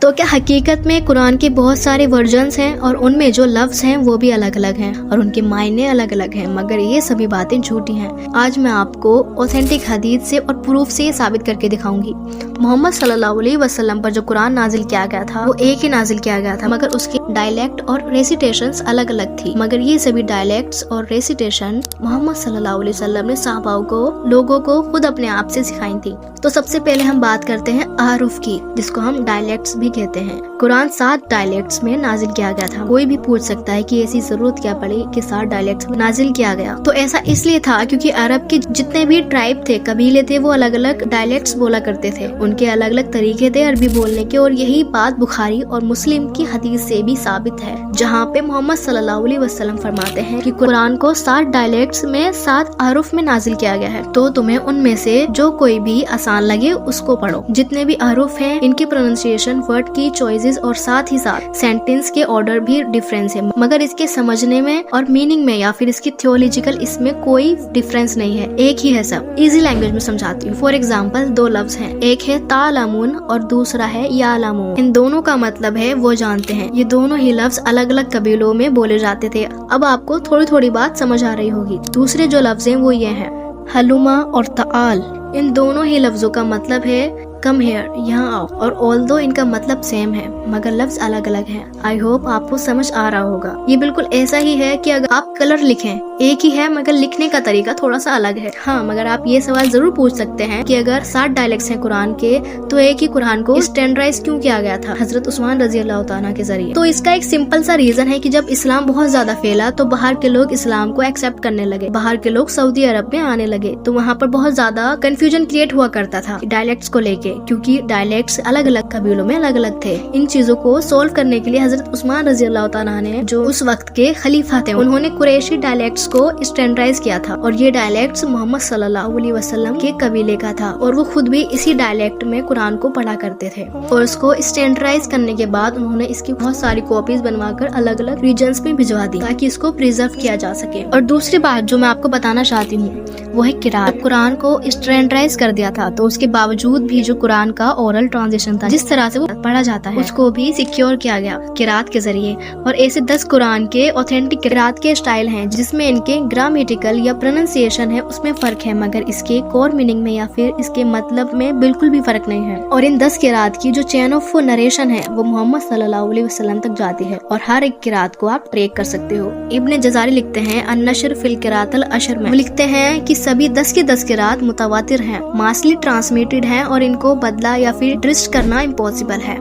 تو کیا حقیقت میں قرآن کے بہت سارے ورژنز ہیں اور ان میں جو لفظ ہیں وہ بھی الگ الگ ہیں اور ان کے معنی الگ الگ ہیں، مگر یہ سبھی باتیں جھوٹی ہیں؟ آج میں آپ کو اوتھینٹک حدیث سے اور پروف سے یہ ثابت کر کے دکھاؤں گی۔ محمد صلی اللہ علیہ وسلم پر جو قرآن نازل کیا گیا تھا وہ ایک ہی نازل کیا گیا تھا، مگر اس کے ڈائلیکٹ اور ریسیٹیشنز الگ الگ تھی، مگر یہ سبھی ڈائلیکٹس اور ریسیٹیشن محمد صلی اللہ علیہ وسلم نے صحابہ کو، لوگوں کو خود اپنے آپ سے سکھائی تھی۔ تو سب سے پہلے ہم بات کرتے ہیں احرف کی، جس کو ہم ڈائلیکٹس بھی کہتے ہیں۔ قرآن 7 ڈائلیکٹس میں نازل کیا گیا تھا۔ کوئی بھی پوچھ سکتا ہے کہ ایسی ضرورت کیا پڑی کہ 7 ڈائلیکٹس میں نازل کیا گیا؟ تو ایسا اس لیے تھا کیونکہ عرب کے جتنے بھی ٹرائب تھے، قبیلے تھے، وہ الگ الگ ڈائلیکٹس بولا کرتے تھے، ان کے الگ الگ طریقے تھے عربی بولنے کے، اور یہی بات بخاری اور مسلم کی حدیث سے بھی ثابت ہے، جہاں پہ محمد صلی اللہ علیہ وسلم فرماتے ہیں کہ قرآن کو 7 ڈائلیکٹس میں 7 احرف میں نازل کیا گیا ہے، تو تمہیں ان میں سے جو کوئی بھی آسان لگے اس کو پڑھو۔ جتنے بھی احرف ہیں ان کی پروننسیشن، ورڈ کی چوائسز اور ساتھ ہی ساتھ سینٹنس کے آرڈر بھی ڈفرینس ہے، مگر اس کے سمجھنے میں اور میننگ میں یا پھر اس کی تھیولوجیکل اس میں کوئی ڈفرینس نہیں ہے، ایک ہی ہے سب۔ ایزی لینگویج میں سمجھاتی ہوں۔ فار ایگزامپل 2 لفظ ہیں، ایک ہے تعلمون اور دوسرا ہے یعلمون۔ ان دونوں کا مطلب ہے وہ جانتے ہیں۔ یہ دونوں ہی لفظ الگ الگ قبیلوں میں بولے جاتے تھے۔ اب آپ کو تھوڑی تھوڑی بات سمجھ آ رہی ہوگی۔ دوسرے جو لفظ ہیں وہ یہ ہیں، حلما اور تعال۔ ان دونوں ہی لفظوں کا مطلب ہے کم ہیئر، یہاں آؤ، اور آلدو ان کا مطلب سیم ہے مگر لفظ الگ الگ ہیں۔ آئی ہوپ آپ کو سمجھ آ رہا ہوگا۔ یہ بالکل ایسا ہی ہے کہ اگر آپ کلر لکھیں، ایک ہی ہے مگر لکھنے کا طریقہ تھوڑا سا الگ ہے۔ ہاں، مگر آپ یہ سوال ضرور پوچھ سکتے ہیں کہ اگر 7 ڈائلیکٹس ہیں قرآن کے، تو ایک ہی قرآن کو اسٹینڈرائز کیوں کیا گیا تھا حضرت عثمان رضی اللہ تعالیٰ کے ذریعے؟ تو اس کا ایک سمپل سا ریزن ہے کہ جب اسلام بہت زیادہ پھیلا تو باہر کے لوگ اسلام کو ایکسپٹ کرنے لگے، باہر کے لوگ سعودی عرب میں آنے لگے، تو وہاں پر بہت زیادہ کنفیوژن کریٹ ہوا کرتا تھا ڈائلیکٹس کو لے کے، کیونکہ ڈائلیکٹس الگ الگ قبیلوں میں الگ الگ تھے۔ ان چیزوں کو سولو کرنے کے لیے حضرت عثمان رضی اللہ تعالیٰ نے، جو اس وقت کے خلیفہ تھے، انہوں نے قریشی ڈائلیکٹس کو اسٹینڈرائز کیا تھا، اور یہ ڈائلیکٹس محمد صلی اللہ علیہ وسلم کے قبیلے کا تھا، اور وہ خود بھی اسی ڈائلیکٹ میں قرآن کو پڑھا کرتے تھے، اور اس کو اسٹینڈرائز کرنے کے بعد انہوں نے اس کی بہت ساری کاپیز بنوا کر الگ الگ ریجنز میں بھجوا دی تاکہ اس کو پریزرو کیا جا سکے۔ اور دوسری بات جو میں آپ کو بتانا چاہتی ہوں وہ ہے قرات۔ قرآن کو اسٹینڈرائز کر دیا تھا تو اس کے باوجود بھی جو قرآن کا اورل ٹرانزلیشن تھا، جس طرح سے وہ پڑھا جاتا ہے، اس کو بھی سیکیور کیا گیا قرات کے ذریعے۔ اور ایسے 10 قرآن کے اوتھینٹک قرات کے اسٹائل ہیں جس میں ان کے گرامیٹیکل یا پروننسیشن ہے اس میں فرق ہے، مگر اس کے کور میننگ میں یا پھر اس کے مطلب میں بالکل بھی فرق نہیں ہے۔ اور ان 10 قرات کی جو چین آف نریشن ہے وہ محمد صلی اللہ علیہ وسلم تک جاتی ہے، اور ہر ایک قرات کو آپ ٹریک کر سکتے ہو۔ ابن جزاری لکھتے ہیں النشر فی القراءۃ العشر میں، وہ لکھتے ہیں کہ سبھی 10 کی 10 قرات متواتر ہیں، ماسلی ٹرانسمیٹڈ ہیں، اور ان کو بدلا یا پھر ڈرسٹ کرنا امپاسبل ہے۔